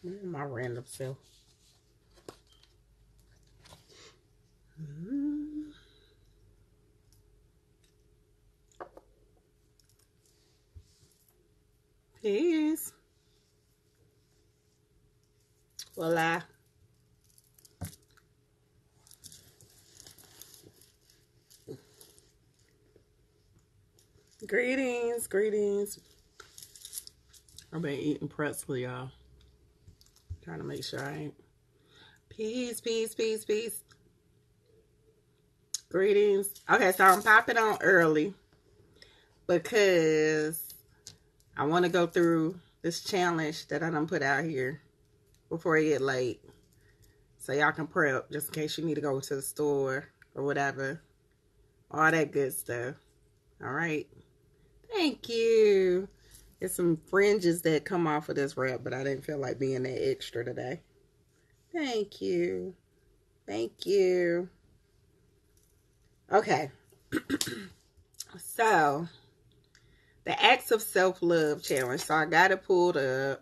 My random self. Peace. Voila. Greetings, greetings. I've been eating pretzel, y'all. Trying to make sure I ain't. Peace, peace, peace, peace. Greetings. Okay, so I'm popping on early because I want to go through this challenge that I done put out here before it get late. So y'all can prep just in case you need to go to the store or whatever. All that good stuff. All right. Thank you. There's some fringes that come off of this wrap, but I didn't feel like being that extra today. Thank you. Thank you. Okay. So, the Acts of Self-Love Challenge. So, I got it pulled up.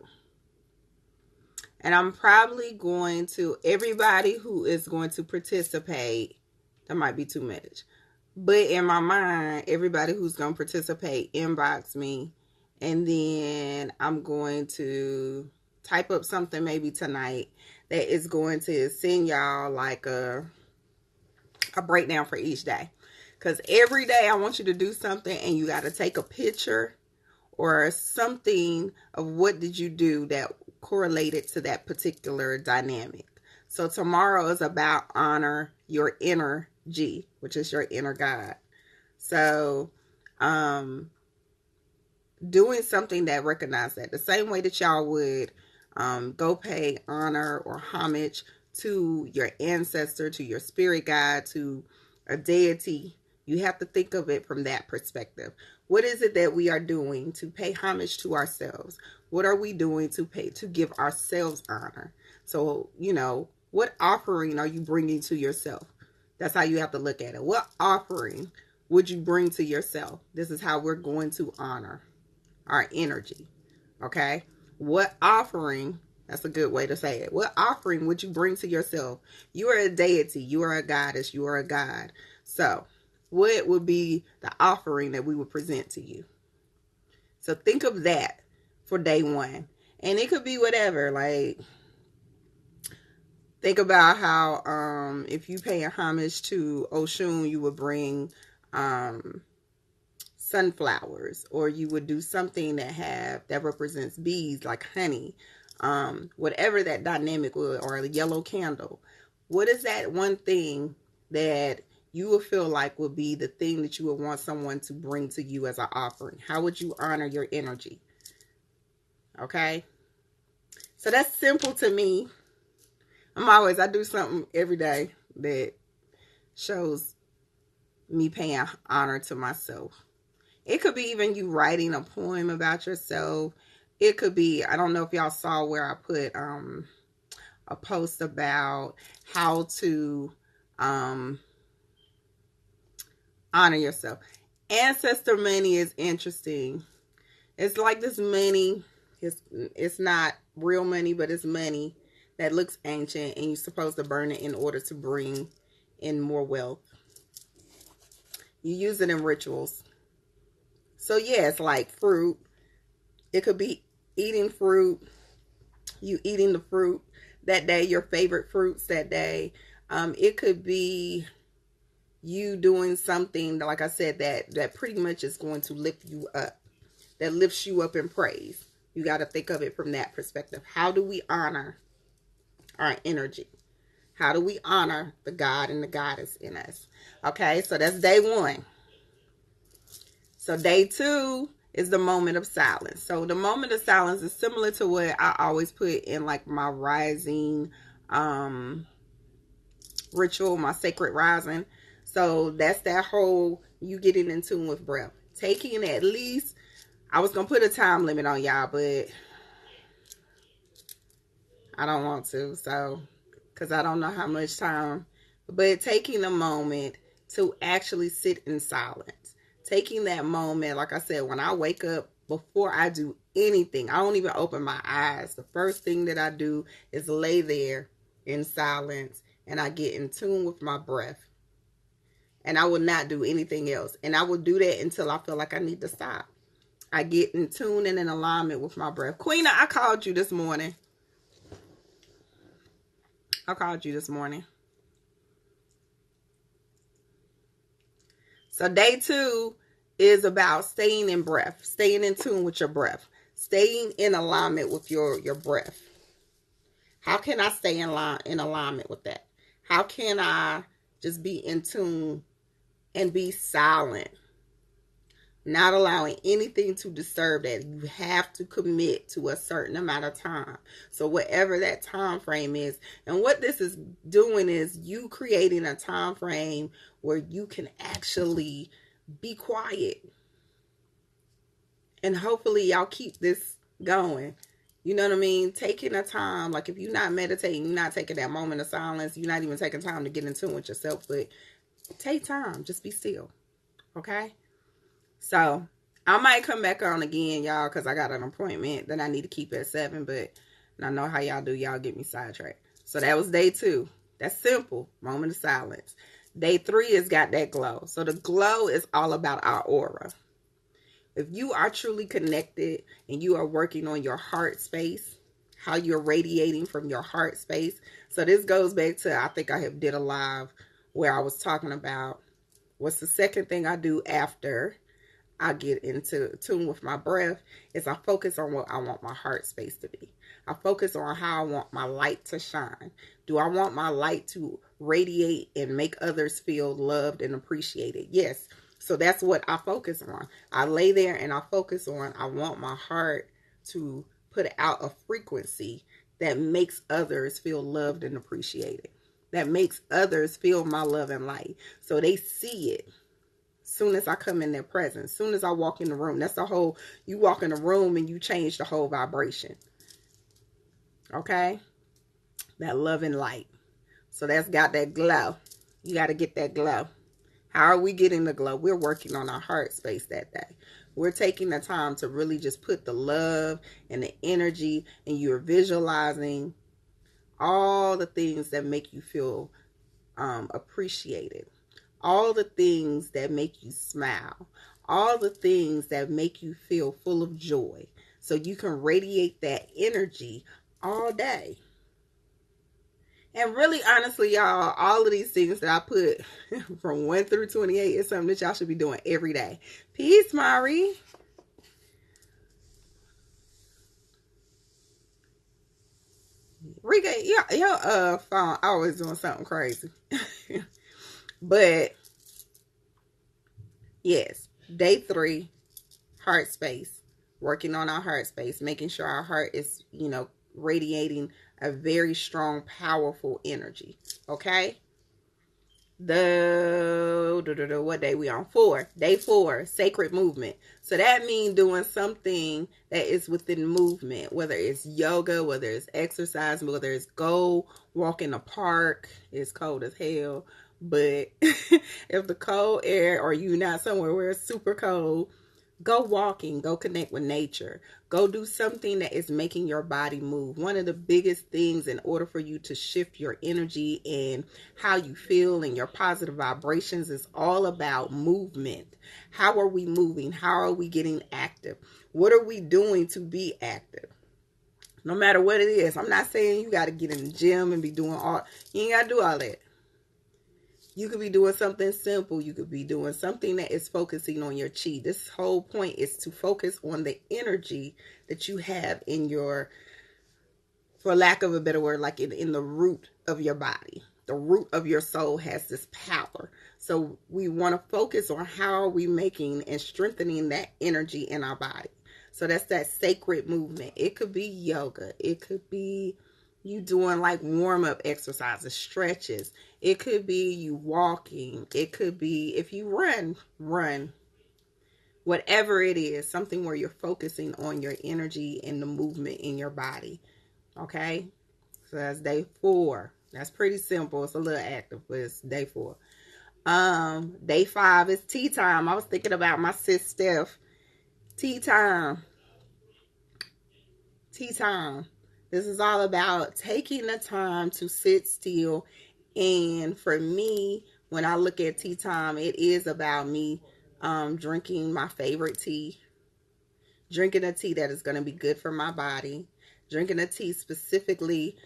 And I'm probably going to, everybody who is going to participate, that might be too much. But in my mind, everybody who's going to participate, inbox me. And then I'm going to type up something maybe tonight that is going to send y'all like a breakdown for each day. Because every day I want you to do something and you got to take a picture or something of what did you do that correlated to that particular dynamic. So tomorrow is about honor your inner G, which is your inner God. So, doing something that recognizes that the same way that y'all would go pay honor or homage to your ancestor, to your spirit guide, to a deity, you have to think of it from that perspective. What is it that we are doing to pay homage to ourselves? What are we doing to give ourselves honor? So, what offering are you bringing to yourself? That's how you have to look at it. What offering would you bring to yourself? This is how we're going to honor our energy. Okay? What offering, that's a good way to say it. What offering would you bring to yourself? You are a deity. You are a goddess. You are a god. So, what would be the offering that we would present to you? So, think of that for day one. And it could be whatever. Like, think about how if you pay a homage to Oshun, you would bring sunflowers, or you would do something that represents bees, like honey, whatever that dynamic would, or a yellow candle. What is that one thing that you would feel like would be the thing that you would want someone to bring to you as an offering? How would you honor your energy? Okay, so that's simple to me. I do something every day that shows me paying honor to myself. It could be even you writing a poem about yourself. It could be, I don't know if y'all saw where I put a post about how to honor yourself. Ancestor money is interesting. It's like this money. It's not real money, but it's money that looks ancient, and you're supposed to burn it in order to bring in more wealth. You use it in rituals. So yeah, it's like fruit. It could be eating fruit. You eating the fruit that day, your favorite fruits that day. It could be you doing something, like I said, that pretty much is going to lift you up. That lifts you up in praise. You got to think of it from that perspective. How do we honor our energy? How do we honor the God and the goddess in us? Okay, so that's day one. So day two is the moment of silence. So the moment of silence is similar to what I always put in like my rising ritual, my sacred rising. So that's that whole you getting in tune with breath. Taking at least, I was going to put a time limit on y'all, but I don't want to. So, because I don't know how much time. But taking a moment to actually sit in silence. Taking that moment, like I said, when I wake up, before I do anything. I don't even open my eyes. The first thing that I do is lay there in silence, and I get in tune with my breath. And I will not do anything else. And I will do that until I feel like I need to stop. I get in tune and in alignment with my breath. Queena, I called you this morning. So day 2 is about staying in breath, staying in tune with your breath, staying in alignment with your breath. How can I stay in alignment with that? How can I just be in tune and be silent? Not allowing anything to disturb that. You have to commit to a certain amount of time. So whatever that time frame is, and what this is doing is you creating a time frame where you can actually be quiet. And hopefully y'all keep this going. You know what I mean? Taking a time, like if you're not meditating, you're not taking that moment of silence, you're not even taking time to get in tune with yourself, but take time. Just be still. Okay? So, I might come back on again, y'all, because I got an appointment that I need to keep at 7, but I know how y'all do. Y'all get me sidetracked. So, that was day 2. That's simple. Moment of silence. Day 3 is got that glow. So, the glow is all about our aura. If you are truly connected and you are working on your heart space, how you're radiating from your heart space. So, this goes back to, I think I have did a live where I was talking about what's the second thing I do after I get into tune with my breath is I focus on what I want my heart space to be. I focus on how I want my light to shine. Do I want my light to radiate and make others feel loved and appreciated? Yes. So that's what I focus on. I lay there and I focus on, I want my heart to put out a frequency that makes others feel loved and appreciated. That makes others feel my love and light. So they see it. Soon as I come in their presence, soon as I walk in the room, that's the whole, you walk in the room and you change the whole vibration. Okay? That love and light. So that's got that glow. You got to get that glow. How are we getting the glow? We're working on our heart space that day. We're taking the time to really just put the love and the energy, and you're visualizing all the things that make you feel appreciated. All the things that make you smile. All the things that make you feel full of joy. So you can radiate that energy all day. And really, honestly, y'all, all of these things that I put from 1 through 28 is something that y'all should be doing every day. Peace, Mari. Rika, your phone always doing something crazy. But yes, day 3, heart space, working on our heart space, making sure our heart is, radiating a very strong, powerful energy. Okay. What day we on? 4. Day 4, sacred movement. So that means doing something that is within movement, whether it's yoga, whether it's exercise, whether it's go walk in the park. It's cold as hell. But if the cold air, or you not somewhere where it's super cold, go walking, go connect with nature. Go do something that is making your body move. One of the biggest things in order for you to shift your energy and how you feel and your positive vibrations is all about movement. How are we moving? How are we getting active? What are we doing to be active? No matter what it is. I'm not saying you got to get in the gym and be doing all. You ain't got to do all that. You could be doing something simple. You could be doing something that is focusing on your chi. This whole point is to focus on the energy that you have in your, for lack of a better word, like in the root of your body. The root of your soul has this power. So we want to focus on how are we making and strengthening that energy in our body. So that's that sacred movement. It could be yoga. It could be you doing like warm-up exercises, stretches. It could be you walking. It could be if you run. Whatever it is, something where you're focusing on your energy and the movement in your body. Okay? So that's day 4. That's pretty simple. It's a little active, but it's day 4. Day 5 is tea time. I was thinking about my sis Steph. Tea time. tea time. This is all about taking the time to sit still. And for me, when I look at tea time, it is about me drinking my favorite tea, drinking a tea that is going to be good for my body, drinking a tea specifically.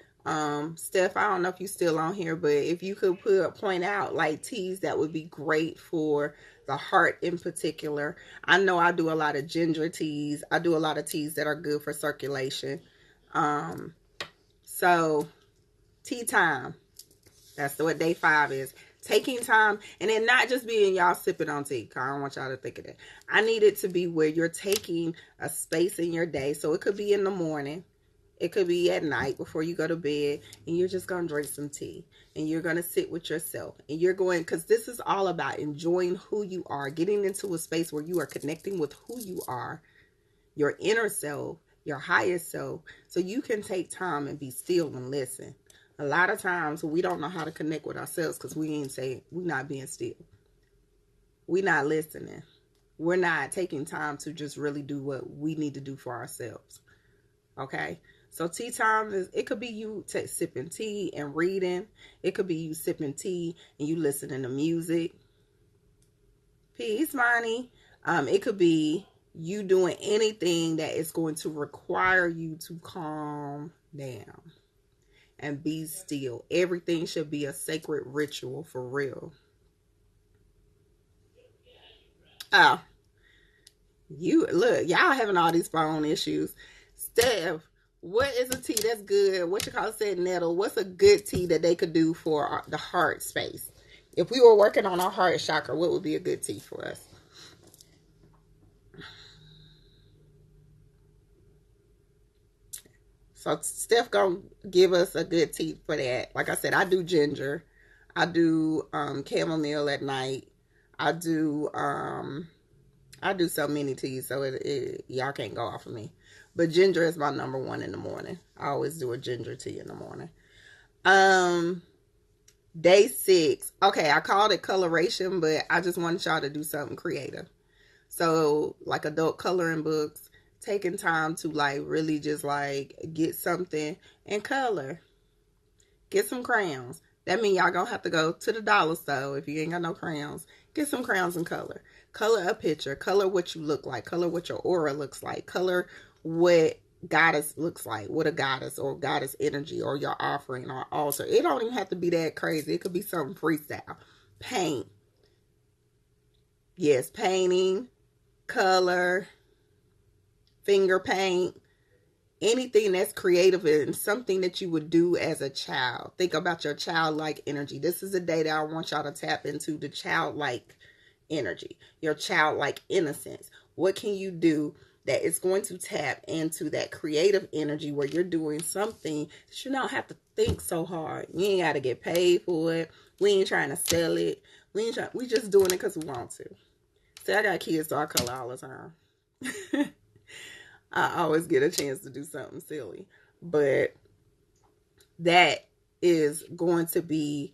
Steph, I don't know if you're still on here, but if you could point out like teas that would be great for the heart in particular. I know I do a lot of ginger teas. I do a lot of teas that are good for circulation. So tea time. That's what day 5 is. Taking time, and then not just being y'all sipping on tea. I don't want y'all to think of that. I need it to be where you're taking a space in your day. So it could be in the morning. It could be at night before you go to bed, and you're just going to drink some tea, and you're going to sit with yourself, and you're going, because this is all about enjoying who you are, getting into a space where you are connecting with who you are, your inner self, your higher self, so you can take time and be still and listen. A lot of times we don't know how to connect with ourselves because we're not being still. We're not listening. We're not taking time to just really do what we need to do for ourselves. Okay? So tea time it could be you sipping tea and reading. It could be you sipping tea and you listening to music. Peace, Monty. It could be you doing anything that is going to require you to calm down and be still. Everything should be a sacred ritual for real. Oh, you look, y'all having all these phone issues. Steph, what is a tea that's good? What you call it, said nettle? What's a good tea that they could do for the heart space? If we were working on our heart chakra, what would be a good tea for us? So Steph gonna give us a good tea for that. Like I said, I do ginger. I do chamomile at night. I do so many teas, so y'all can't go off of me. But ginger is my number one in the morning. I always do a ginger tea in the morning. Day 6. Okay, I called it coloration, but I just wanted y'all to do something creative. So like adult coloring books, taking time to like really just like get something and color. Get some crayons. That means y'all gonna have to go to the dollar store if you ain't got no crayons. Get some crayons and color. Color a picture. Color what you look like. Color what your aura looks like. Color what goddess looks like. What a goddess or goddess energy or your offering or altar. It don't even have to be that crazy. It could be something freestyle. Paint. Yes, painting, color, finger paint, anything that's creative and something that you would do as a child. Think about your childlike energy. This is a day that I want y'all to tap into the childlike energy, your childlike innocence. What can you do that is going to tap into that creative energy where you're doing something that you don't have to think so hard. You ain't got to get paid for it. We ain't trying to sell it. We just doing it because we want to. See, I got kids, so I color all the time. I always get a chance to do something silly. But that is going to be,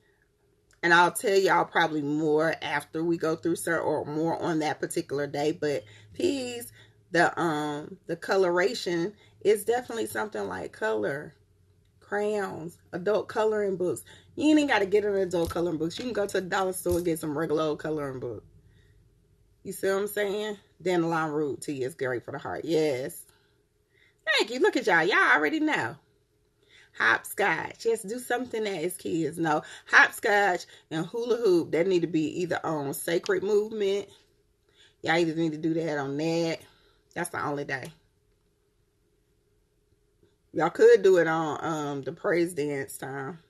and I'll tell y'all probably more after we go through or more on that particular day. But please, the coloration is definitely something like color, crayons, adult coloring books. You ain't got to get an adult coloring books. You can go to the dollar store and get some regular old coloring book. You see what I'm saying? Dandelion root tea is great for the heart. Yes. Thank you. Look at y'all. Y'all already know. Hopscotch. Just do something that is kids know. Hopscotch and hula hoop, that need to be either on sacred movement. Y'all either need to do that on that. That's the only day. Y'all could do it on the praise dance time.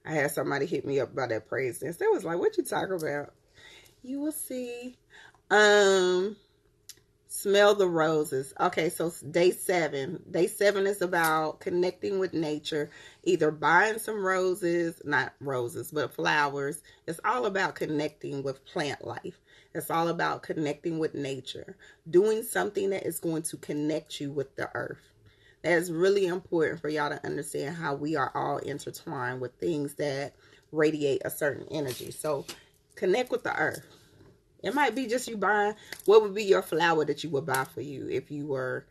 I had somebody hit me up about that praise dance. They was like, what you talking about? You will see. Smell the roses. Okay, so day 7. Day 7 is about connecting with nature. Either buying some roses, not roses, but flowers. It's all about connecting with plant life. It's all about connecting with nature. Doing something that is going to connect you with the earth. That is really important for y'all to understand how we are all intertwined with things that radiate a certain energy. So connect with the earth. It might be just you buying, what would be your flower that you would buy for you if you were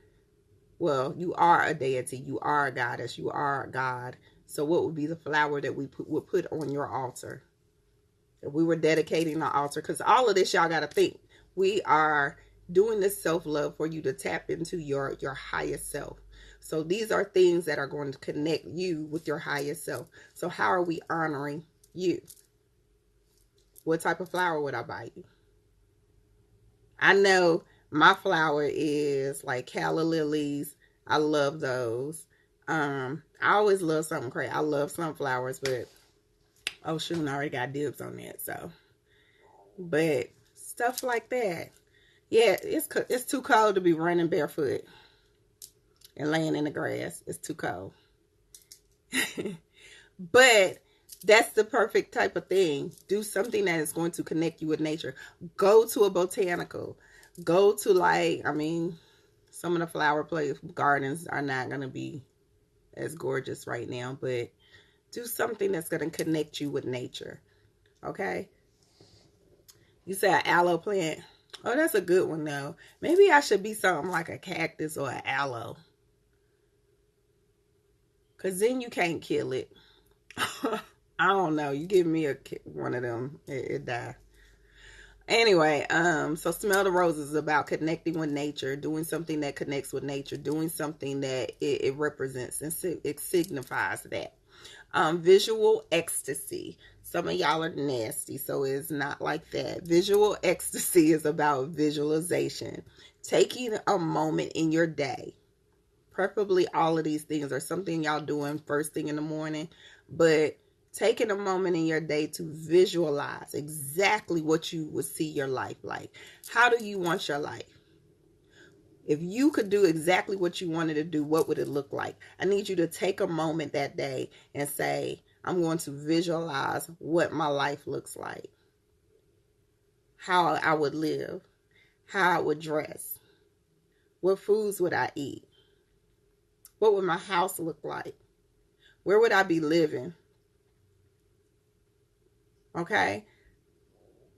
Well, you are a deity. You are a goddess. You are a god. So what would be the flower that we would put on your altar? If we were dedicating the altar, because all of this, y'all got to think. We are doing this self-love for you to tap into your highest self. So these are things that are going to connect you with your highest self. So how are we honoring you? What type of flower would I buy you? I know my flower is like calla lilies. I love those. I always love something crazy. I love sunflowers, but oh shoot, I already got dibs on that. So, but stuff like that. Yeah, it's too cold to be running barefoot and laying in the grass. It's too cold. But that's the perfect type of thing. Do something that is going to connect you with nature. Go to a botanical. Go to some of the flower place gardens are not going to be as gorgeous right now, but do something that's going to connect you with nature. Okay? You say an aloe plant. Oh, that's a good one though. Maybe I should be something like a cactus or an aloe. Because then you can't kill it. I don't know. You give me one of them, it die. Anyway, so Smell the Roses is about connecting with nature, doing something that connects with nature, doing something that it represents and it signifies that. Visual ecstasy. Some of y'all are nasty, so it's not like that. Visual ecstasy is about visualization. Taking a moment in your day. Preferably all of these things are something y'all doing first thing in the morning, but taking a moment in your day to visualize exactly what you would see your life like. How do you want your life? If you could do exactly what you wanted to do, what would it look like? I need you to take a moment that day and say, I'm going to visualize what my life looks like. How I would live. How I would dress. What foods would I eat? What would my house look like? Where would I be living? Okay?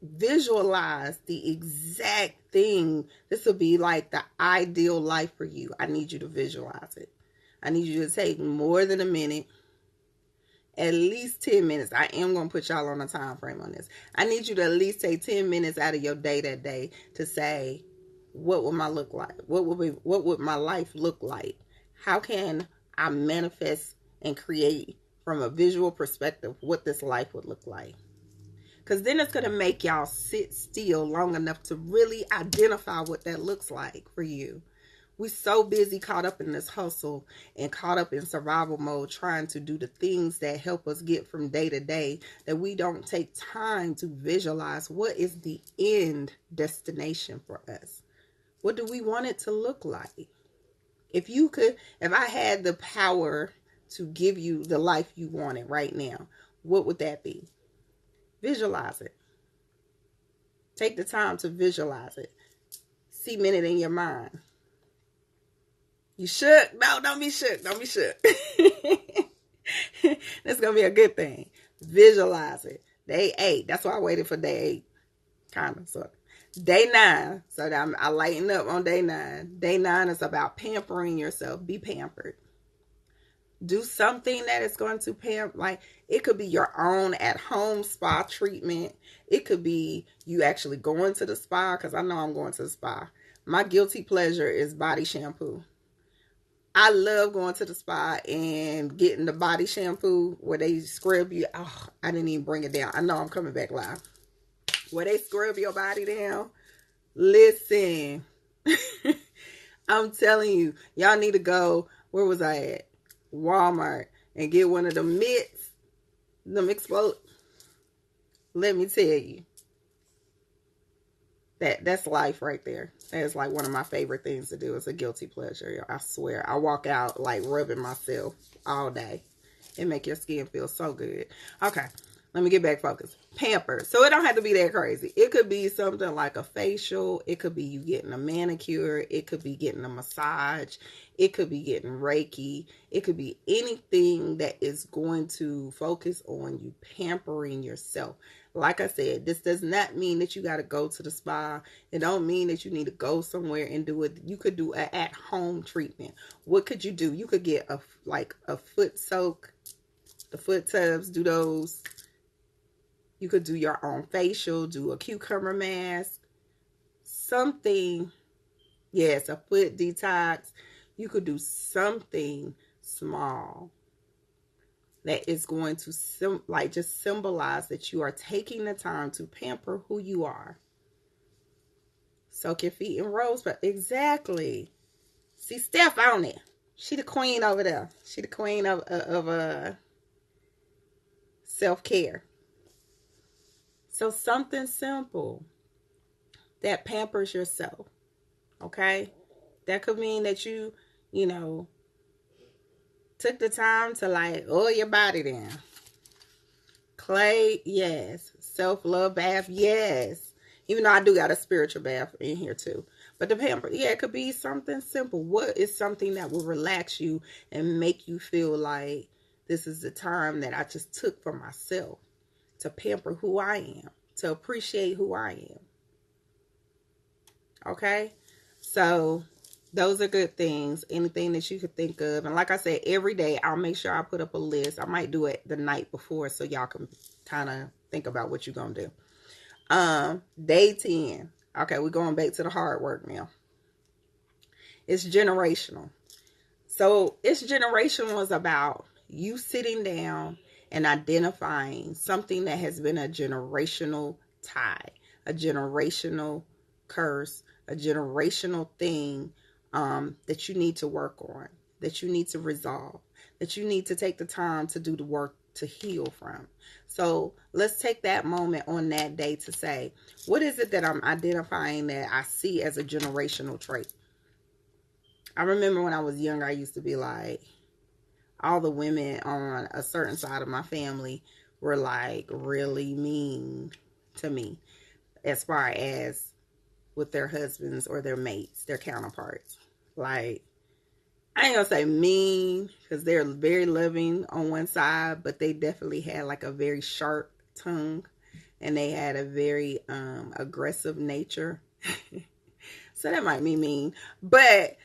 Visualize the exact thing. This will be like the ideal life for you. I need you to visualize it. I need you to take more than a minute, at least 10 minutes. I am going to put y'all on a time frame on this. I need you to at least take 10 minutes out of your day that day to say, what would my look like? What would my life look like? How can I manifest and create from a visual perspective what this life would look like? Because then it's going to make y'all sit still long enough to really identify what that looks like for you. We're so busy caught up in this hustle and caught up in survival mode trying to do the things that help us get from day to day that we don't take time to visualize what is the end destination for us. What do we want it to look like? If I had the power to give you the life you wanted right now, what would that be? Visualize it. Take the time to visualize it. Cement it in your mind. You shook? No, don't be shook. Don't be shook. That's going to be a good thing. Visualize it. Day 8. That's why I waited for day 8. Kind of, sort of. Day 9. So that I lighten up on day 9. Day 9 is about pampering yourself. Be pampered. Do something that is going to pamper. Like, it could be your own at-home spa treatment. It could be you actually going to the spa, because I know I'm going to the spa. My guilty pleasure is body shampoo. I love going to the spa and getting the body shampoo where they scrub you. Oh, I didn't even bring it down. I know I'm coming back live. Where they scrub your body down. Listen. I'm telling you. Y'all need to go. Where was I at? Walmart. And get one of the mitts. Them explode. Let me tell you. That's life right there. That's like one of my favorite things to do. It's a guilty pleasure. I swear. I walk out like rubbing myself all day. It make your skin feel so good. Okay. Let me get back focused. Pamper. So it don't have to be that crazy. It could be something like a facial. It could be you getting a manicure. It could be getting a massage. It could be getting Reiki. It could be anything that is going to focus on you pampering yourself. Like I said, this does not mean that you got to go to the spa. It don't mean that you need to go somewhere and do it. You could do an at-home treatment. What could you do? You could get a foot soak, the foot tubs, do those. You could do your own facial, do a cucumber mask, something. Yes, a foot detox. You could do something small that is going to just symbolize that you are taking the time to pamper who you are. Soak your feet in rosebud. Exactly. See Steph on it. She the queen over there. She the queen of self-care. So something simple that pampers yourself. Okay? That could mean that you took the time to like oil your body down. Clay, yes. Self-love bath, yes. Even though I do got a spiritual bath in here too. But the pamper, yeah, it could be something simple. What is something that will relax you and make you feel like this is the time that I just took for myself to pamper who I am, to appreciate who I am. Okay? So those are good things. Anything that you could think of. And like I said, every day I'll make sure I put up a list. I might do it the night before so y'all can kind of think about what you're going to do. Day 10. Okay, we're going back to the hard work now. It's generational. So it's generational is about you sitting down and identifying something that has been a generational tie, a generational curse, a generational thing that you need to work on, that you need to resolve, that you need to take the time to do the work to heal from. So let's take that moment on that day to say, what is it that I'm identifying that I see as a generational trait? I remember when I was younger, I used to be like, all the women on a certain side of my family were like really mean to me as far as with their husbands or their mates, their counterparts. Like, I ain't gonna say mean because they're very loving on one side, but they definitely had like a very sharp tongue and they had a very aggressive nature. So that might be mean, but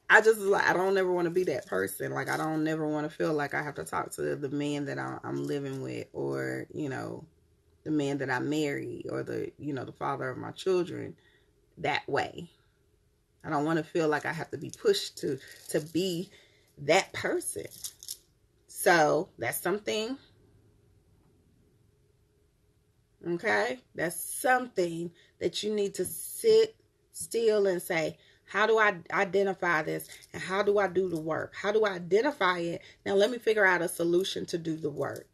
I just like, I don't ever want to be that person. Like, I don't never want to feel like I have to talk to the man that I'm living with, or, the man that I marry, or the father of my children that way. I don't want to feel like I have to be pushed to be that person. So that's something. Okay. That's something that you need to sit still and say, how do I identify this? And how do I do the work? How do I identify it? Now let me figure out a solution to do the work.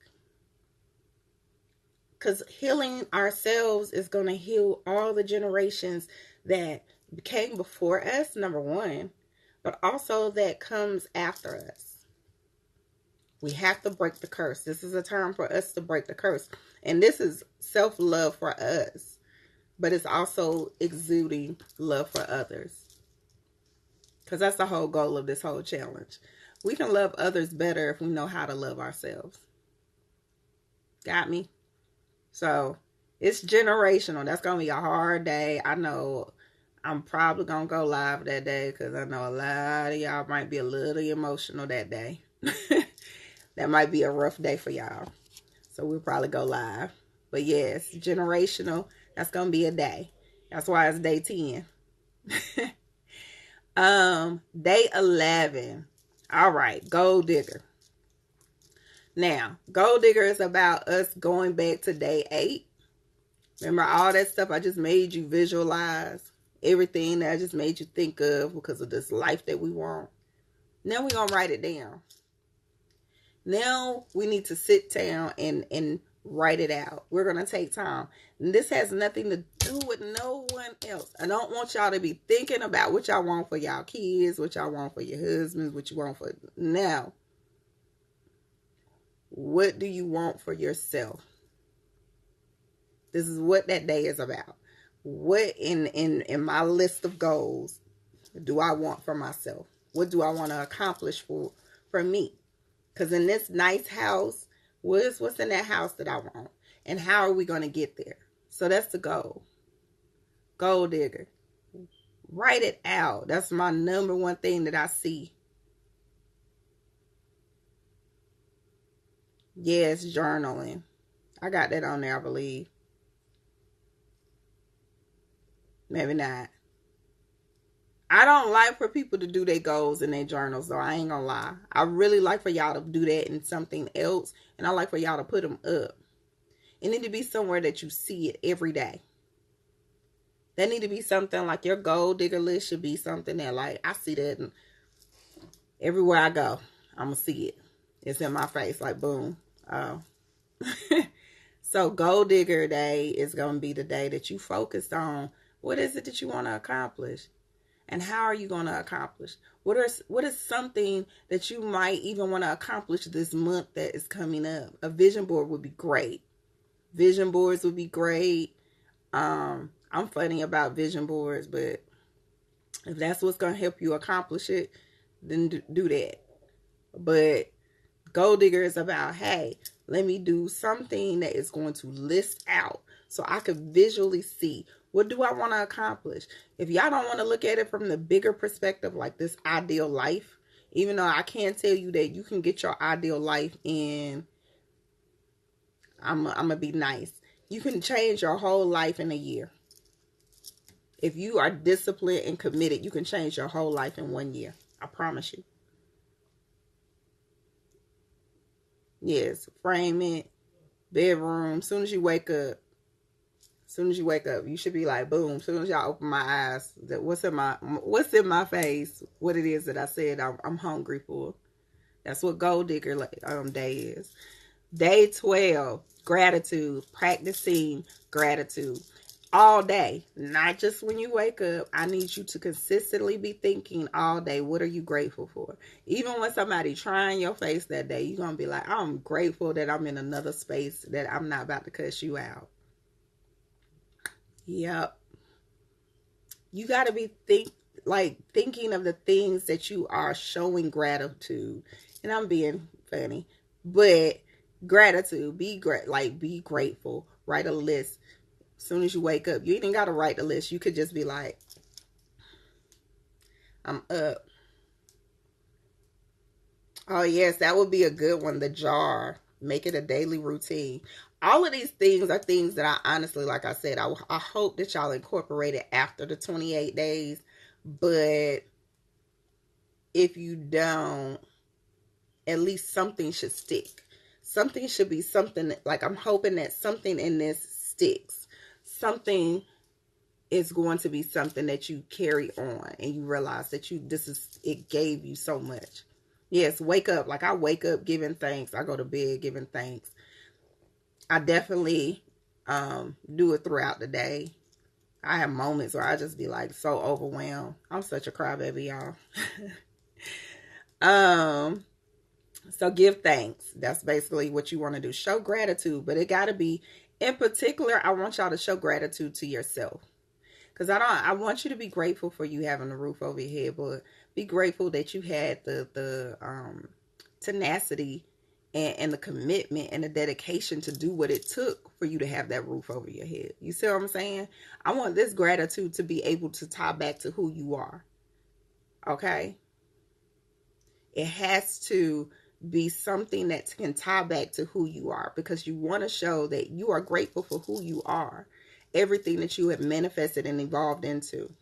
Because healing ourselves is going to heal all the generations that came before us, number one, but also that comes after us. We have to break the curse. This is a time for us to break the curse. And this is self-love for us, but it's also exuding love for others. Because that's the whole goal of this whole challenge. We can love others better if we know how to love ourselves. Got me? So, it's generational. That's going to be a hard day. I know I'm probably going to go live that day because I know a lot of y'all might be a little emotional that day. That might be a rough day for y'all. So, we'll probably go live. But yes, generational. That's going to be a day. That's why it's day 10. Day 11. All right, Gold Digger. Now, Gold Digger is about us going back to day 8. Remember all that stuff I just made you visualize? Everything that I just made you think of because of this life that we want. Now we're going to write it down. Now we need to sit down and write it out. We're going to take time. And this has nothing to do with no one else. I don't want y'all to be thinking about what y'all want for y'all kids, what y'all want for your husbands, what you want for now. What do you want for yourself? This is what that day is about. What in my list of goals do I want for myself? What do I want to accomplish for me? Because in this nice house, what's in that house that I want? And how are we going to get there? So that's the goal. Goal digger. Write it out. That's my number one thing that I see. Yes, journaling. I got that on there, I believe. Maybe not. I don't like for people to do their goals in their journals, though. I ain't gonna lie. I really like for y'all to do that in something else. And I like for y'all to put them up. It need to be somewhere that you see it every day. That need to be something like your goal digger list should be something that, like, I see that everywhere I go. I'm gonna see it. It's in my face, like, boom. Oh. So goal digger day is gonna be the day that you focused on what is it that you want to accomplish, and how are you going to accomplish? What is something that you might even want to accomplish this month that is coming up? A vision board would be great. Vision boards would be great. I'm funny about vision boards, but if that's what's going to help you accomplish it, then do that. But goal digger is about, hey, let me do something that is going to list out so I could visually see, what do I want to accomplish? If y'all don't want to look at it from the bigger perspective, like this ideal life, even though I can't tell you that you can get your ideal life in, I'm going to be nice. You can change your whole life in a year. If you are disciplined and committed, you can change your whole life in 1 year. I promise you. Yes, frame it, bedroom. Soon as you wake up, you should be like, boom. Soon as y'all open my eyes, that what's in my face, what it is that I said I'm hungry for. That's what goal digger day is. Day 12, gratitude, practicing gratitude all day, not just when you wake up. I need you to consistently be thinking all day, what are you grateful for? Even when somebody trying your face that day, you're going to be like, I'm grateful that I'm in another space, that I'm not about to cuss you out. Yep. You got to be thinking of the things that you are showing gratitude. And I'm being funny, but gratitude, be grateful. Write a list. As soon as you wake up, you ain't got to write the list. You could just be like, I'm up. Oh, yes, that would be a good one. The jar. Make it a daily routine. All of these things are things that I honestly, like I said, I hope that y'all incorporate it after the 28 days. But if you don't, at least something should stick. Something should be something, like I'm hoping that something in this sticks. Something is going to be something that you carry on and you realize that it gave you so much. Yes, wake up. Like I wake up giving thanks. I go to bed giving thanks. I definitely do it throughout the day. I have moments where I just be like so overwhelmed. I'm such a crybaby, y'all. So give thanks. That's basically what you want to do. Show gratitude, but it got to be, in particular, I want y'all to show gratitude to yourself. Because I want you to be grateful for you having a roof over your head, but be grateful that you had the tenacity and the commitment and the dedication to do what it took for you to have that roof over your head. You see what I'm saying? I want this gratitude to be able to tie back to who you are. Okay? It has to be something that can tie back to who you are, because you want to show that you are grateful for who you are. Everything that you have manifested and evolved into.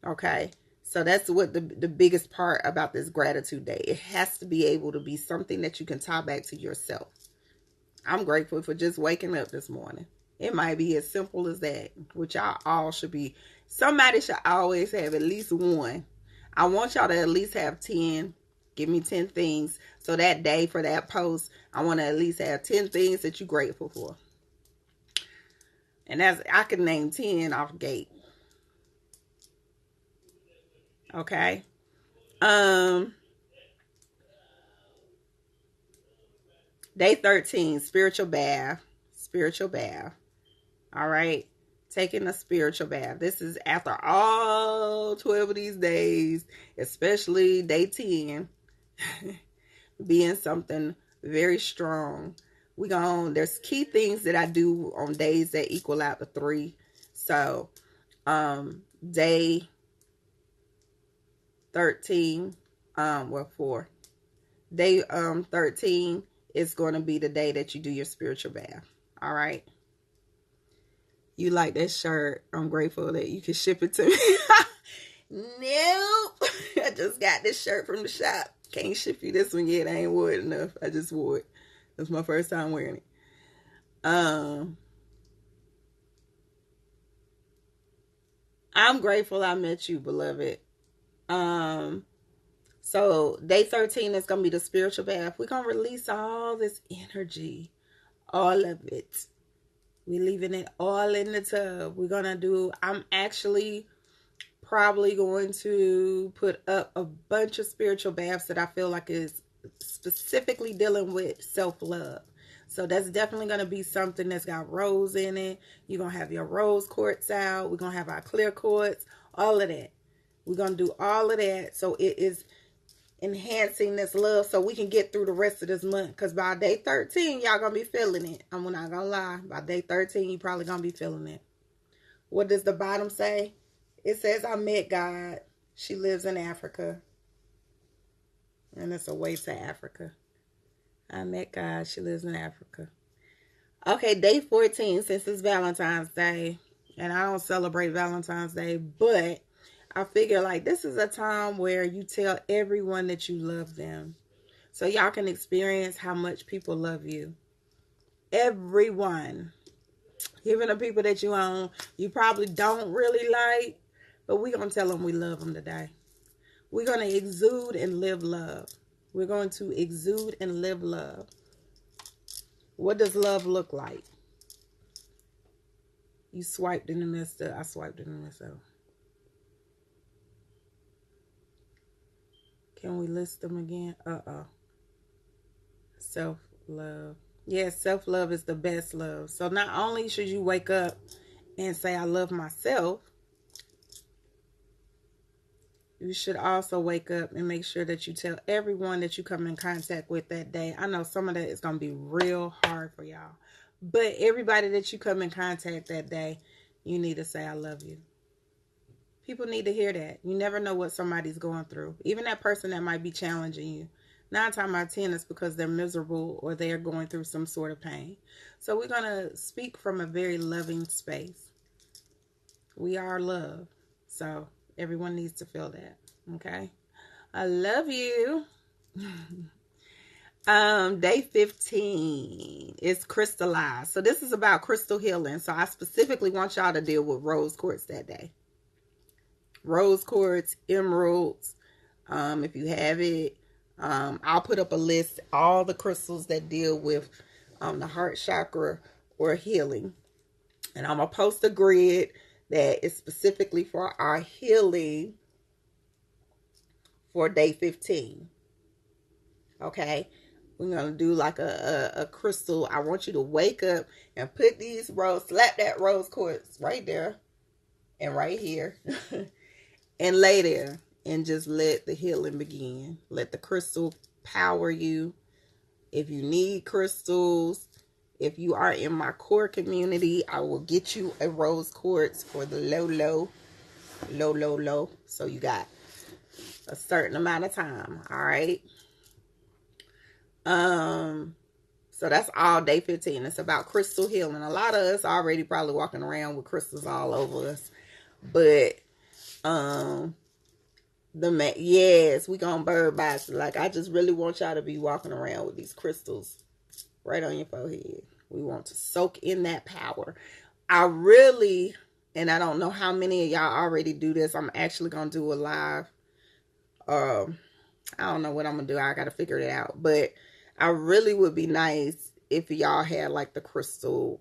Okay? So that's what the biggest part about this gratitude day. It has to be able to be something that you can tie back to yourself. I'm grateful for just waking up this morning. It might be as simple as that, which y'all all should be. Somebody should always have at least one. I want y'all to at least have 10. Give me 10 things. So that day for that post, I want to at least have 10 things that you're grateful for. And I can name 10 off gate. Okay. Day 13, spiritual bath. Spiritual bath. All right. Taking a spiritual bath. This is after all 12 of these days, especially day 10. Being something very strong. There's key things that I do on days that equal out to 3. So, day 13, 4. Day 13 is going to be the day that you do your spiritual bath. All right. You like that shirt? I'm grateful that you can ship it to me. Nope. I just got this shirt from the shop. Can't ship you this one yet. I ain't wore it enough. I just wore it. It's my first time wearing it. I'm grateful I met you, beloved. So day 13 is going to be the spiritual bath. We're going to release all this energy, all of it. We're leaving it all in the tub. I'm actually probably going to put up a bunch of spiritual baths that I feel like is specifically dealing with self-love. So that's definitely going to be something that's got rose in it. You're going to have your rose quartz out. We're going to have our clear quartz, all of that. We're going to do all of that. So it is enhancing this love so we can get through the rest of this month. Because by day 13, y'all going to be feeling it. I'm not going to lie. By day 13, you probably going to be feeling it. What does the bottom say? It says, I met God. She lives in Africa. And it's a way to Africa. I met God. She lives in Africa. Okay, day 14, since it's Valentine's Day. And I don't celebrate Valentine's Day, but I figure like this is a time where you tell everyone that you love them. So y'all can experience how much people love you. Everyone. Even the people that you probably don't really like. But we're going to tell them we love them today. We're going to exude and live love. We're going to exude and live love. What does love look like? You swiped in the midst. I swiped in the midst. Can we list them again? Self-love. Yes, self-love is the best love. So not only should you wake up and say, I love myself, you should also wake up and make sure that you tell everyone that you come in contact with that day. I know some of that is going to be real hard for y'all. But everybody that you come in contact that day, you need to say, I love you. People need to hear that. You never know what somebody's going through. Even that person that might be challenging you. 9 times out of 10 is because they're miserable or they're going through some sort of pain. So we're going to speak from a very loving space. We are love. So everyone needs to feel that. Okay. I love you. Day 15 is crystallized. So this is about crystal healing. So I specifically want y'all to deal with rose quartz that day. Rose quartz, emeralds. If you have it, I'll put up a list, all the crystals that deal with the heart chakra or healing. And I'm going to post a grid that is specifically for our healing for day 15. Okay. We're going to do like a crystal. I want you to wake up and put these slap that rose quartz right there and right here and lay there and just let the healing begin. Let the crystal power you. If you need crystals, if you are in my core community, I will get you a rose quartz for the low. So you got a certain amount of time. All right. So that's all day 15. It's about crystal healing. A lot of us already probably walking around with crystals all over us. But yes, we gonna bird box. Like, I just really want y'all to be walking around with these crystals right on your forehead. We want to soak in that power. And I don't know how many of y'all already do this. I'm actually gonna do a live. I don't know what I'm gonna do. I gotta figure it out. But I really would be nice if y'all had like the crystal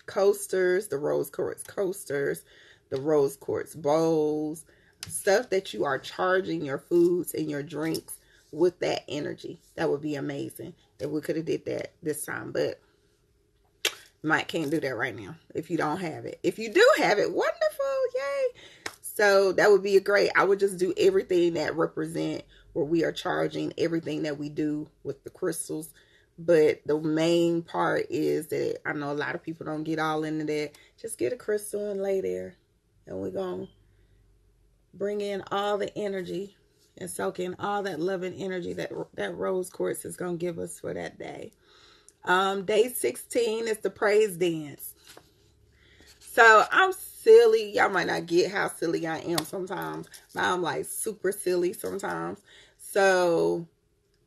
coasters, the rose quartz coasters, the rose quartz bowls, stuff that you are charging your foods and your drinks with that energy. That would be amazing if we could have did that this time, but Mike can't do that right now if you don't have it. If you do have it, wonderful, yay. So that would be great. I would just do everything that represent where we are charging everything that we do with the crystals. But the main part is that I know a lot of people don't get all into that. Just get a crystal and lay there. And we're going to bring in all the energy and soak in all that loving energy that rose quartz is going to give us for that day. Day 16 is the praise dance. So I'm silly. Y'all might not get how silly I am sometimes. But I'm like super silly sometimes. So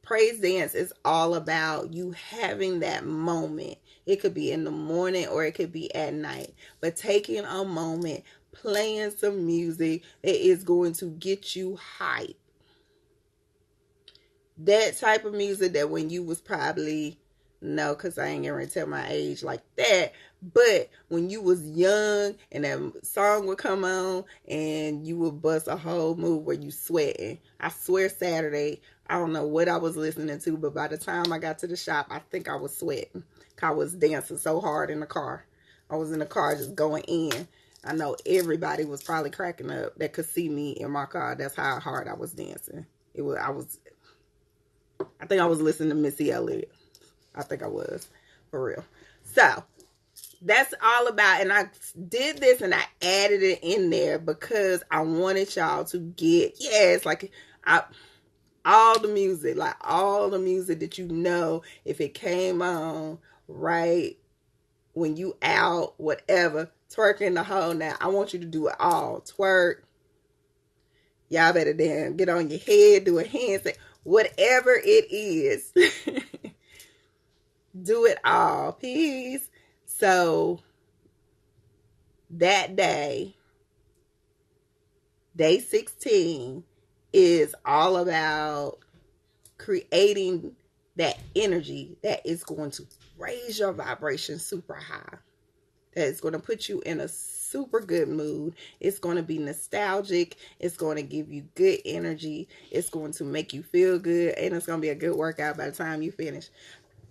praise dance is all about you having that moment. It could be in the morning or it could be at night. But taking a moment, playing some music that is going to get you hype. That type of music that when you was probably, no, because I ain't gonna tell my age like that, but when you was young and that song would come on and you would bust a whole move where you sweating. I swear Saturday, I don't know what I was listening to, but by the time I got to the shop, I think I was sweating. I was dancing so hard in the car. I was in the car just going in. I know everybody was probably cracking up that could see me in my car. That's how hard I was dancing. I think I was listening to Missy Elliott. I think I was, for real. So, that's all about, and I did this and I added it in there because I wanted y'all to get, all the music, like all the music that you know, if it came on right when you out, whatever, twerking the whole night. I want you to do it all. Twerk. Y'all better damn get on your head, do a handstand, whatever it is. Do it all. Peace. So that day 16, is all about creating that energy that is going to raise your vibration super high. That is going to put you in a super good mood. It's going to be nostalgic. It's going to give you good energy. It's going to make you feel good. And it's going to be a good workout by the time you finish.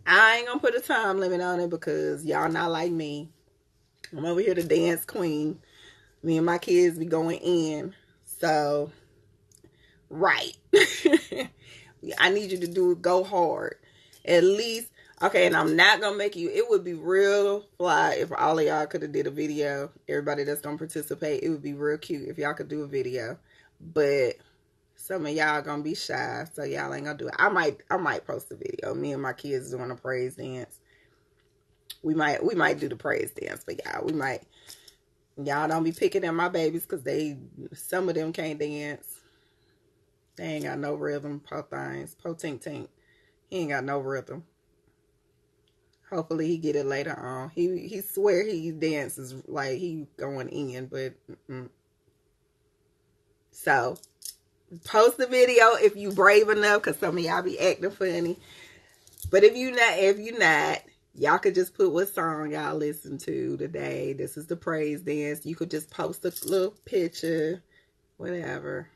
I ain't gonna put a time limit on it because y'all not like me. I'm over here to dance queen. Me and my kids be going in. So, right. I need you to go hard. At least, okay, and I'm not gonna make you, it would be real fly if all of y'all could have did a video. Everybody that's gonna participate, it would be real cute if y'all could do a video. But some of y'all gonna be shy, so y'all ain't gonna do it. I might post a video. Me and my kids doing a praise dance. We might do the praise dance for y'all. Y'all don't be picking at my babies because some of them can't dance. They ain't got no rhythm. Po things. Po tink tink. He ain't got no rhythm. Hopefully he get it later on. He swear he dances like he going in, but so post the video if you brave enough, because some of y'all be acting funny. But if you not, y'all could just put what song y'all listen to today. This is the praise dance. You could just post a little picture, whatever.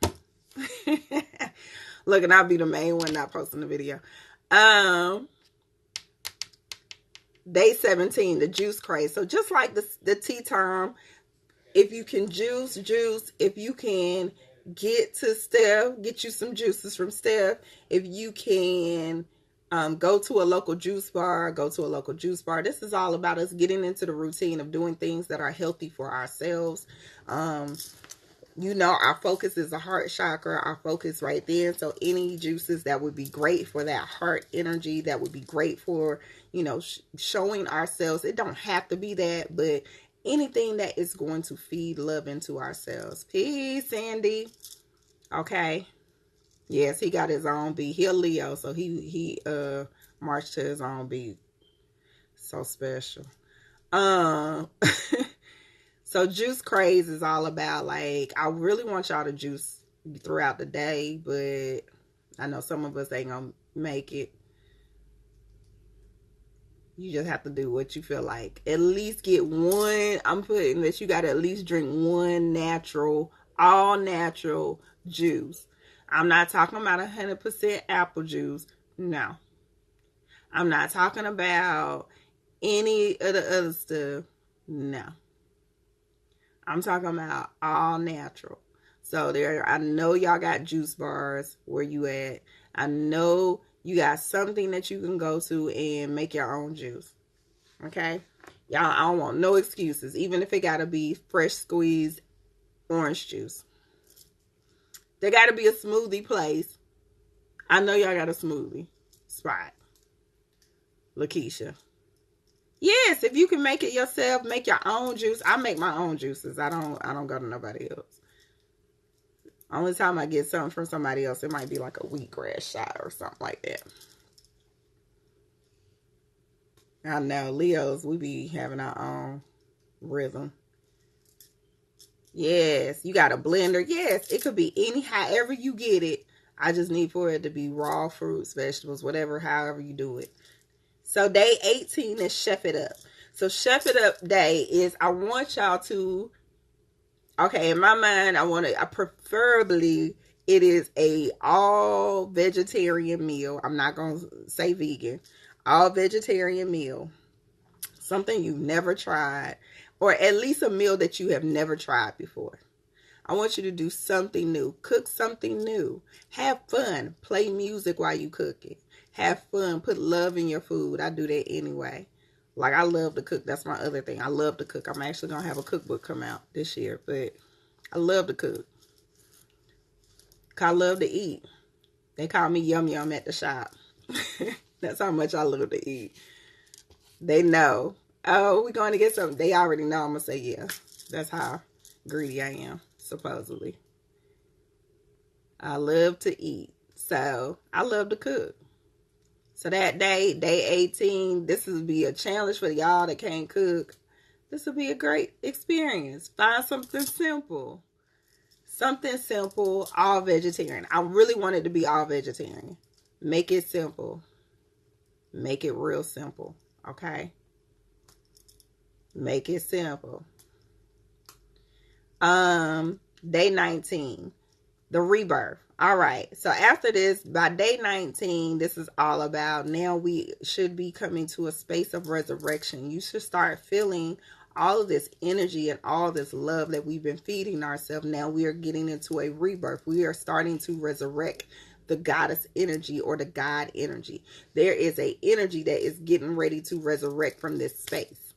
Look, and I'll be the main one not posting the video. Day 17, the juice craze. So just like the tea time, if you can juice. If you can get to Steph, get you some juices from Steph. If you can go to a local juice bar, This is all about us getting into the routine of doing things that are healthy for ourselves. Our focus is the heart chakra, our focus right there. So any juices that would be great for that heart energy, that would be great for, showing ourselves. It don't have to be that, but anything that is going to feed love into ourselves. Peace, Sandy. Okay. Yes, he got his own beat. He a Leo, so he marched to his own beat. So special. So juice craze is all about, like, I really want y'all to juice throughout the day, but I know some of us ain't gonna make it. You just have to do what you feel like. At least get one. I'm putting that you got to at least drink one all natural juice. I'm not talking about 100% apple juice. No. I'm not talking about any of the other stuff. No. I'm talking about all natural. So there, I know y'all got juice bars where you at. I know you got something that you can go to and make your own juice. Okay? Y'all, I don't want no excuses, even if it gotta be fresh squeezed orange juice. There gotta be a smoothie place. I know y'all got a smoothie spot. Lakeisha. Yes, if you can make it yourself, make your own juice. I make my own juices. I don't go to nobody else. Only time I get something from somebody else, it might be like a wheatgrass shot or something like that. I know, Leos, we be having our own rhythm. Yes, you got a blender. Yes, it could be any, however you get it. I just need for it to be raw fruits, vegetables, whatever, however you do it. So day 18 is Chef It Up. So Chef It Up day is, I want y'all to, okay, in my mind, I preferably, it is a all vegetarian meal. I'm not going to say vegan. All vegetarian meal. Something you've never tried. Or at least a meal that you have never tried before. I want you to do something new. Cook something new. Have fun. Play music while you cook it. Have fun. Put love in your food. I do that anyway. Like, I love to cook. That's my other thing. I love to cook. I'm actually going to have a cookbook come out this year. But I love to cook. I love to eat. They call me Yum Yum at the shop. That's how much I love to eat. They know. Oh, we're going to get something. They already know I'm going to say yeah. That's how greedy I am, supposedly. I love to eat. So, I love to cook. So that day 18, this will be a challenge for y'all that can't cook. This will be a great experience. Find something simple. Something simple, all vegetarian. I really want it to be all vegetarian. Make it simple. Make it real simple. Okay? Make it simple. Day 19. The rebirth. All right. So after this, by day 19, this is all about, now we should be coming to a space of resurrection. You should start feeling all of this energy and all this love that we've been feeding ourselves. Now we are getting into a rebirth. We are starting to resurrect the goddess energy or the God energy. There is a energy that is getting ready to resurrect from this space.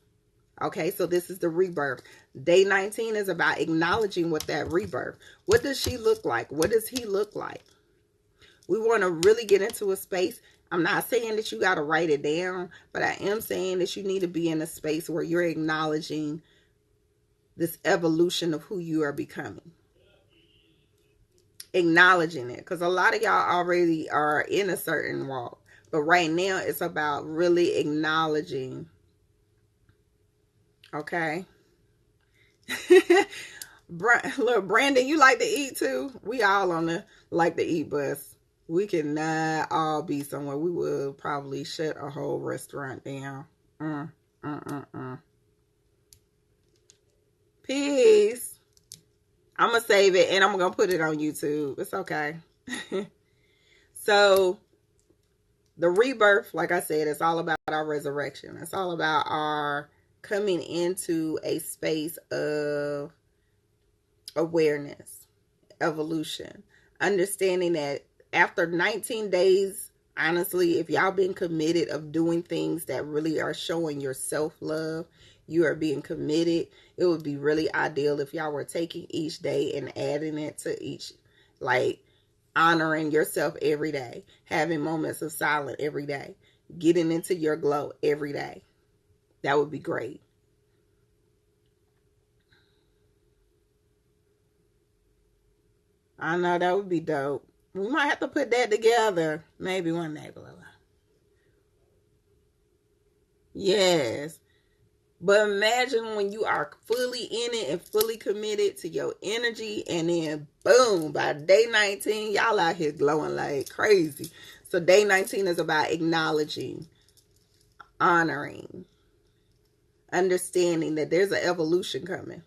Okay, so this is the rebirth. Day 19 is about acknowledging what that rebirth. What does she look like? What does he look like? We want to really get into a space. I'm not saying that you got to write it down, but I am saying that you need to be in a space where you're acknowledging this evolution of who you are becoming. Acknowledging it, because a lot of y'all already are in a certain walk. But right now, it's about really acknowledging. Okay. Look, Brandon, you like to eat too? We all on the like to eat bus. We cannot all be somewhere. We will probably shut a whole restaurant down. Peace. I'm going to save it and I'm going to put it on YouTube. It's okay. So, the rebirth, like I said, it's all about our resurrection. It's all about our coming into a space of awareness, evolution, understanding that after 19 days, honestly, if y'all been committed of doing things that really are showing your self-love, you are being committed, it would be really ideal if y'all were taking each day and adding it to each, like honoring yourself every day, having moments of silence every day, getting into your glow every day. That would be great. I know, that would be dope. We might have to put that together. Maybe one day, blah, blah. Yes. But imagine when you are fully in it and fully committed to your energy, and then boom, by day 19, y'all out here glowing like crazy. So day 19 is about acknowledging, honoring, understanding that there's an evolution coming.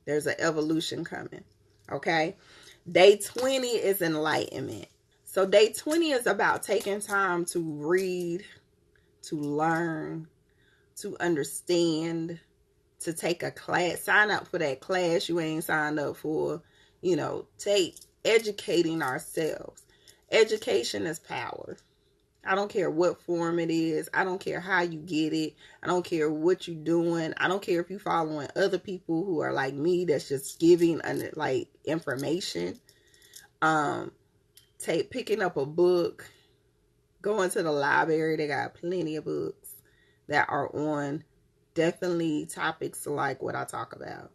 There's an evolution coming. Okay? Day 20 is enlightenment. So day 20 is about taking time to read, to learn, to understand, to take a class. Sign up for that class you ain't signed up for. take educating ourselves. Education is power. I don't care what form it is. I don't care how you get it. I don't care what you're doing. I don't care if you're following other people who are like me that's just giving like information. Picking up a book, going to the library. They got plenty of books that are on definitely topics like what I talk about.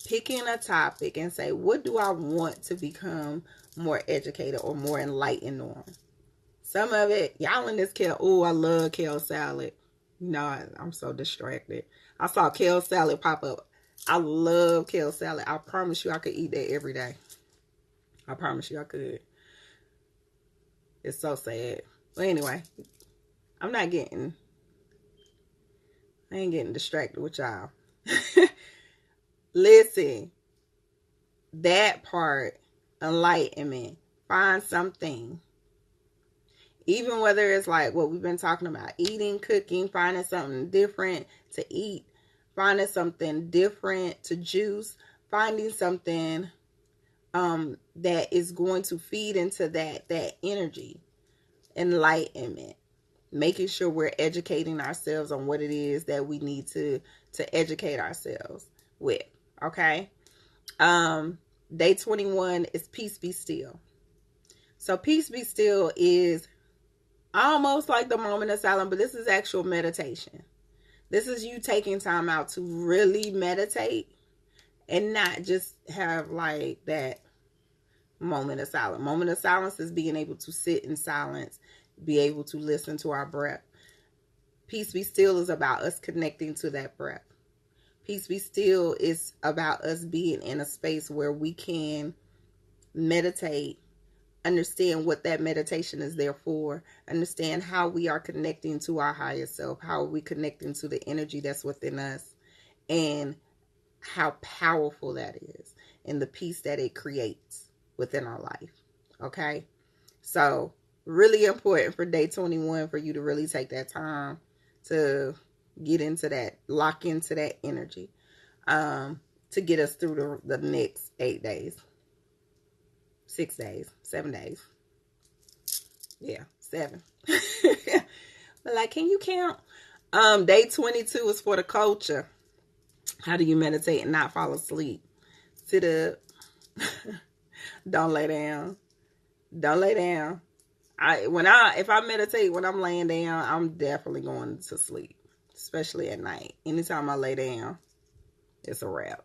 Picking a topic and say, what do I want to become more educated or more enlightened on? Some of it, y'all in this kale. Oh, I love kale salad. I'm so distracted. I saw kale salad pop up. I love kale salad. I promise you I could eat that every day. I promise you I could. It's so sad. But anyway, I ain't getting distracted with y'all. Listen, that part, enlightenment. Find something. Even whether it's like what we've been talking about, eating, cooking, finding something different to eat, finding something different to juice, finding something that is going to feed into that energy, enlightenment, making sure we're educating ourselves on what it is that we need to educate ourselves with. Okay. Day 21 is peace be still. So peace be still is almost like the moment of silence, but this is actual meditation. This is you taking time out to really meditate and not just have like that moment of silence. Moment of silence is being able to sit in silence, be able to listen to our breath. Peace be still is about us connecting to that breath. Peace be still is about us being in a space where we can meditate, understand what that meditation is there for, understand how we are connecting to our higher self, how are we connecting to the energy that's within us, and how powerful that is, and the peace that it creates within our life. Okay? So, really important for day 21 for you to really take that time to get into that, lock into that energy, to get us through the next 8 days. 6 days, 7 days. Yeah, 7. But like, can you count? Day 22 is for the culture. How do you meditate and not fall asleep? Sit up. Don't lay down. Don't lay down. If I meditate when I'm laying down, I'm definitely going to sleep, especially at night. Anytime I lay down, it's a wrap.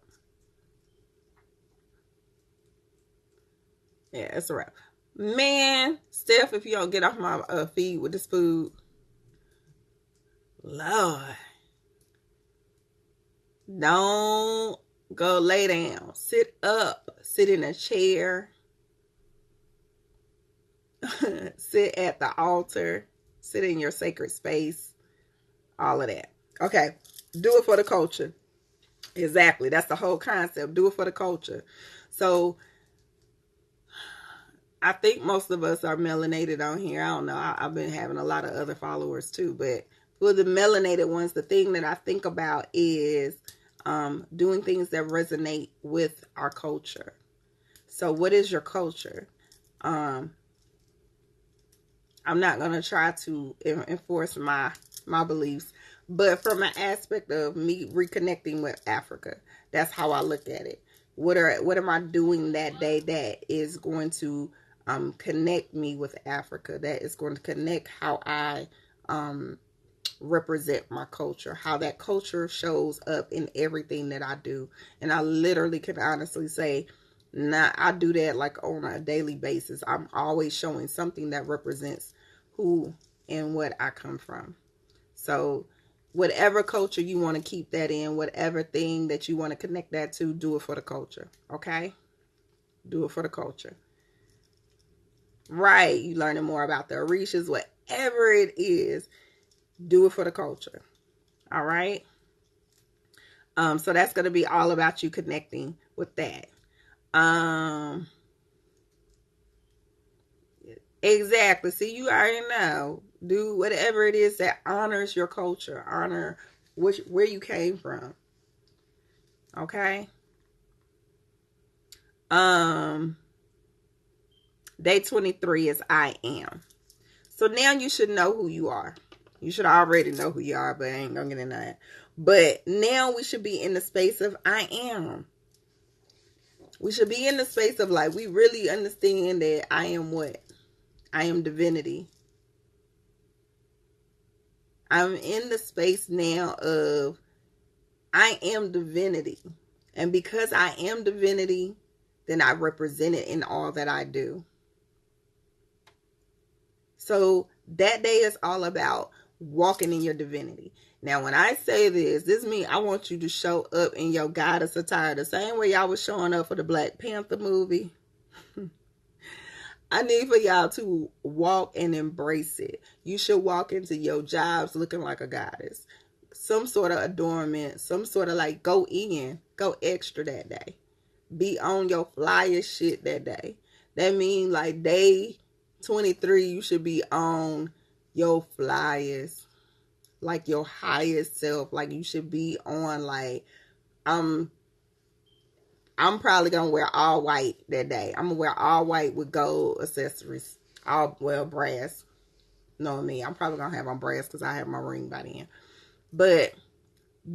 Yeah, it's a wrap. Man, Steph, if you don't get off my feed with this food, Lord, don't go lay down. Sit up. Sit in a chair. Sit at the altar. Sit in your sacred space. All of that. Okay. Do it for the culture. Exactly. That's the whole concept. Do it for the culture. So, I think most of us are melanated on here. I don't know. I've been having a lot of other followers too. But for the melanated ones, the thing that I think about is doing things that resonate with our culture. So what is your culture? I'm not going to try to enforce my beliefs. But from an aspect of me reconnecting with Africa, that's how I look at it. What am I doing that day that is going to connect me with Africa, that is going to connect how I represent my culture, how that culture shows up in everything that I do. And I literally can honestly say, I do that like on a daily basis. I'm always showing something that represents who and what I come from. So whatever culture you want to keep that in, whatever thing that you want to connect that to, do it for the culture. Okay? Do it for the culture. Right, you learning more about the Orishas, whatever it is, do it for the culture. All right. So that's going to be all about you connecting with that. Exactly. See, you already know. Do whatever it is that honors your culture, honor where you came from. Okay. Day 23 is I am. So now you should know who you are. You should already know who you are, but I ain't gonna get into that. But now we should be in the space of I am. We should be in the space of like, we really understand that I am what? I am divinity. I'm in the space now of I am divinity. And because I am divinity, then I represent it in all that I do. So that day is all about walking in your divinity. Now, when I say this means I want you to show up in your goddess attire the same way y'all was showing up for the Black Panther movie. I need for y'all to walk and embrace it. You should walk into your jobs looking like a goddess. Some sort of adornment, some sort of like go extra that day. Be on your flyer shit that day. That means like day 23, you should be on your flyers, like your highest self. Like you should be on like, I'm probably gonna wear all white that day. I'm gonna wear all white with gold accessories, brass. Know me, I'm probably gonna have on brass because I have my ring by then. But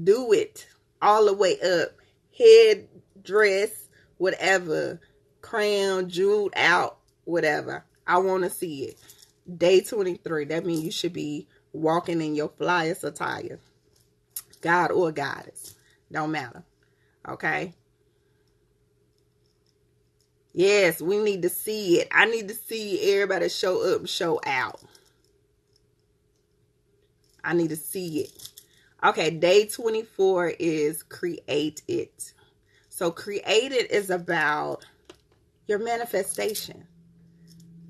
do it all the way up, head, dress, whatever, crown, jeweled out, whatever. I want to see it. Day 23. That means you should be walking in your flyest attire. God or goddess. Don't matter. Okay? Yes, we need to see it. I need to see everybody show up and show out. I need to see it. Okay, day 24 is create it. So create it is about your manifestation.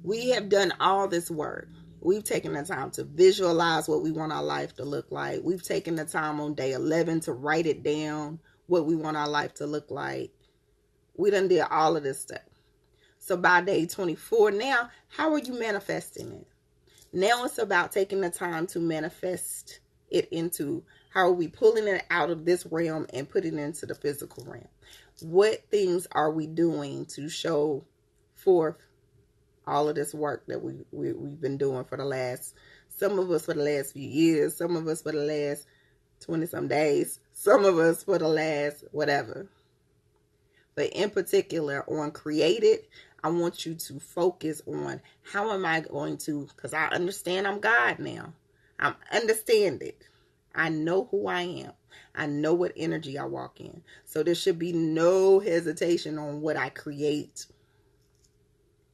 We have done all this work. We've taken the time to visualize what we want our life to look like. We've taken the time on day 11 to write it down, what we want our life to look like. We done did all of this stuff. So by day 24 now, how are you manifesting it? Now it's about taking the time to manifest it into, how are we pulling it out of this realm and putting it into the physical realm? What things are we doing to show forth all of this work that we've been doing for the last, some of us for the last few years, some of us for the last 20-some days, some of us for the last whatever. But in particular, on created, I want you to focus on how am I going to, because I understand I'm God now. I understand it. I know who I am. I know what energy I walk in. So there should be no hesitation on what I create.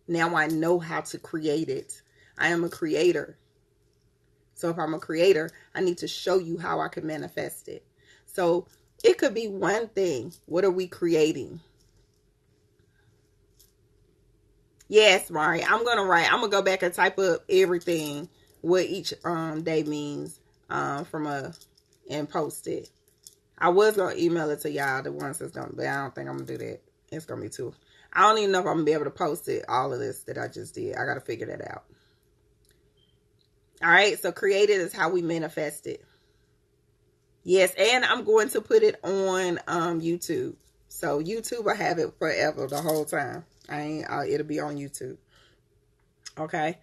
Now I know how to create it. I am a creator. So if I'm a creator, I need to show you how I can manifest it. So it could be one thing. What are we creating? Yes, Mari. I'm going to go back and type up everything, what each day means and post it. I was going to email it to y'all, the ones that's going to, but I don't think I'm going to do that. It's going to be too. I don't even know if I'm going to be able to post it, all of this that I just did. I got to figure that out. All right. So created is how we manifest it. Yes. And I'm going to put it on YouTube. So YouTube, I have it forever, the whole time. It'll be on YouTube. Okay.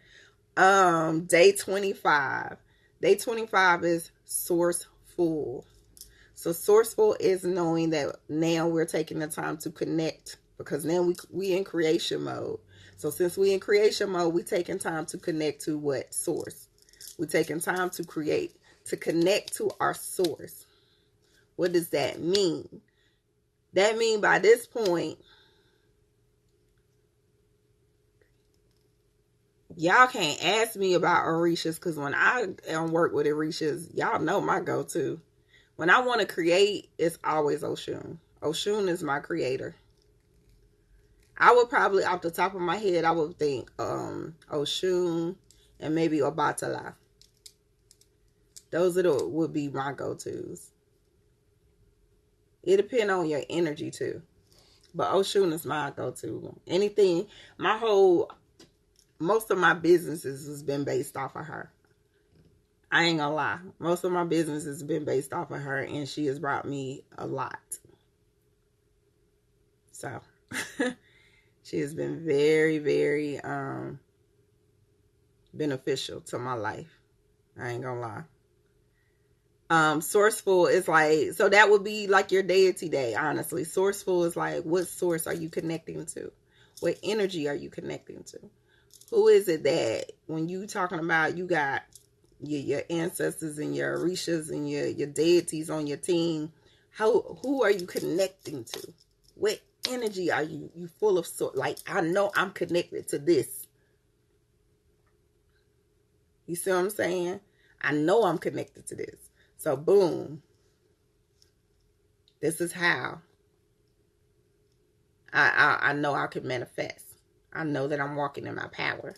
Day 25. Day 25 is sourceful. So sourceful is knowing that now we're taking the time to connect, because now we in creation mode. So since we in creation mode, we taking time to connect to what? Source. We're taking time to create, to connect to our source. What does that mean? That means by this point, y'all can't ask me about Orishas, because when I work with Orishas, y'all know my go-to. When I want to create, it's always Oshun. Oshun is my creator. I would probably, off the top of my head, I would think Oshun and maybe Obatala. Those would be my go-tos. It depends on your energy too. But Oshun is my go-to. Anything, most of my businesses has been based off of her. I ain't gonna lie. Most of my business has been based off of her, and she has brought me a lot. So, She has been very, very beneficial to my life. I ain't gonna lie. Sourceful is like, so that would be like your deity day, honestly. Sourceful is like, what source are you connecting to? What energy are you connecting to? Who is it that when you talking about, you got your ancestors and your orishas and your deities on your team? Who are you connecting to? What energy are you full of? Like, I know I'm connected to this. You see what I'm saying? I know I'm connected to this. So boom. This is how I know I can manifest. I know that I'm walking in my power.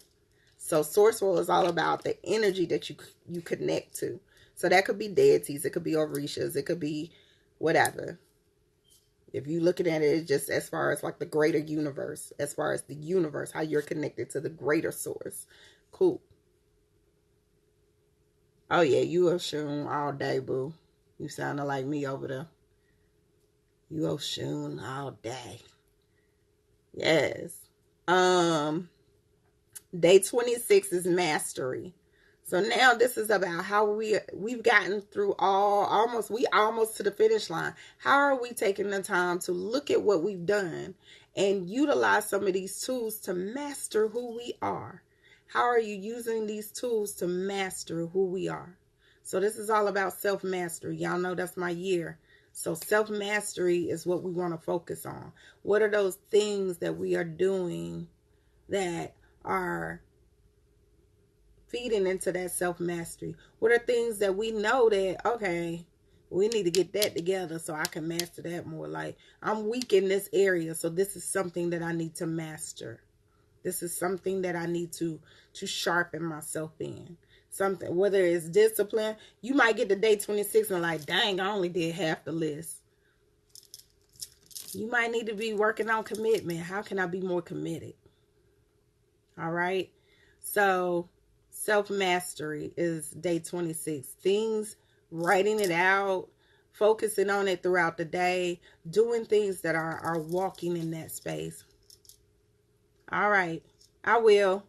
So Sourceful is all about the energy that you connect to. So that could be deities, it could be orishas, it could be whatever. If you looking at it just as far as like the greater universe, as far as the universe, how you're connected to the greater source. Cool. Oh yeah, you Oshun all day, boo. You sounding like me over there. You Oshun all day. Yes. Day 26 is mastery. So now this is about how we've gotten through almost to the finish line. How are we taking the time to look at what we've done and utilize some of these tools to master who we are? How are you using these tools to master who we are? So this is all about self-mastery. Y'all know that's my year. So self-mastery is what we want to focus on. What are those things that we are doing that are feeding into that self-mastery? What are things that we know that, okay, we need to get that together so I can master that more? Like, I'm weak in this area, so this is something that I need to master. This is something that I need to sharpen myself in. Something, whether it's discipline. You might get to day 26 and like, dang, I only did half the list. You might need to be working on commitment. How can I be more committed? All right. So self-mastery is day 26. Things, writing it out, focusing on it throughout the day, doing things that are walking in that space. All right. I will.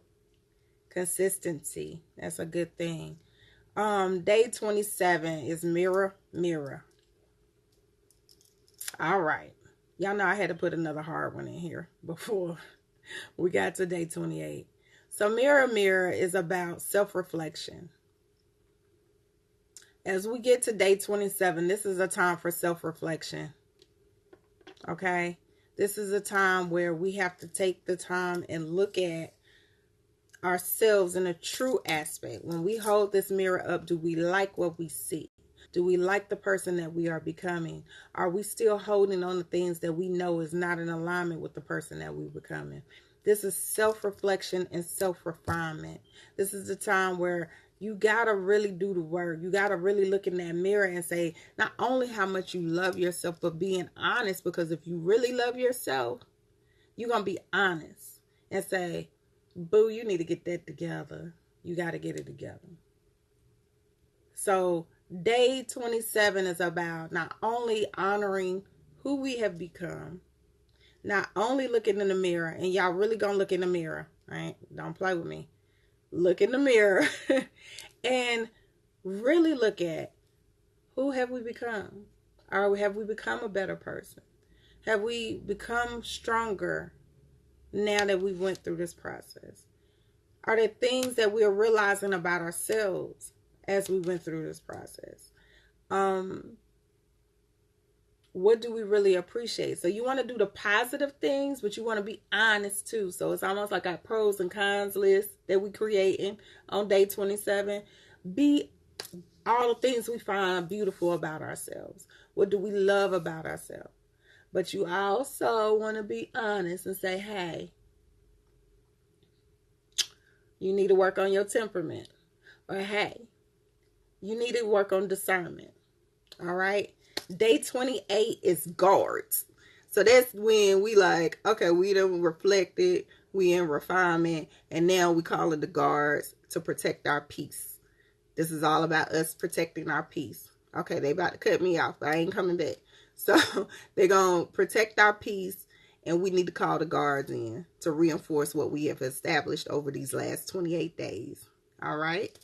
Consistency. That's a good thing. Day 27 is mirror, mirror. All right. Y'all know I had to put another hard one in here before we got to day 28. So mirror, mirror is about self-reflection. As we get to day 27, this is a time for self-reflection. Okay? This is a time where we have to take the time and look at ourselves in a true aspect. When we hold this mirror up, do we like what we see? Do we like the person that we are becoming? Are we still holding on to things that we know is not in alignment with the person that we're becoming? This is self-reflection and self-refinement. This is the time where you got to really do the work. You got to really look in that mirror and say, not only how much you love yourself, but being honest. Because if you really love yourself, you're going to be honest and say, boo, you need to get that together. You got to get it together. So day 27 is about not only honoring who we have become, not only looking in the mirror, and y'all really gonna look in the mirror, right? Don't play with me. Look in the mirror and really look at who have we become? Or have we become a better person? Have we become stronger now that we went through this process? Are there things that we are realizing about ourselves as we went through this process? What do we really appreciate? So you want to do the positive things, but you want to be honest too. So it's almost like a pros and cons list that we creating on day 27. Be all the things we find beautiful about ourselves. What do we love about ourselves? But you also want to be honest and say, hey, you need to work on your temperament. Or hey, you need to work on discernment. All right. Day 28 is guards. So that's when we like, okay, we done reflected, we in refinement, and now we call it the guards to protect our peace. This is all about us protecting our peace. Okay, they about to cut me off, but I ain't coming back. So they're going to protect our peace And we need to call the guards in to reinforce what we have established over these last 28 days. All right?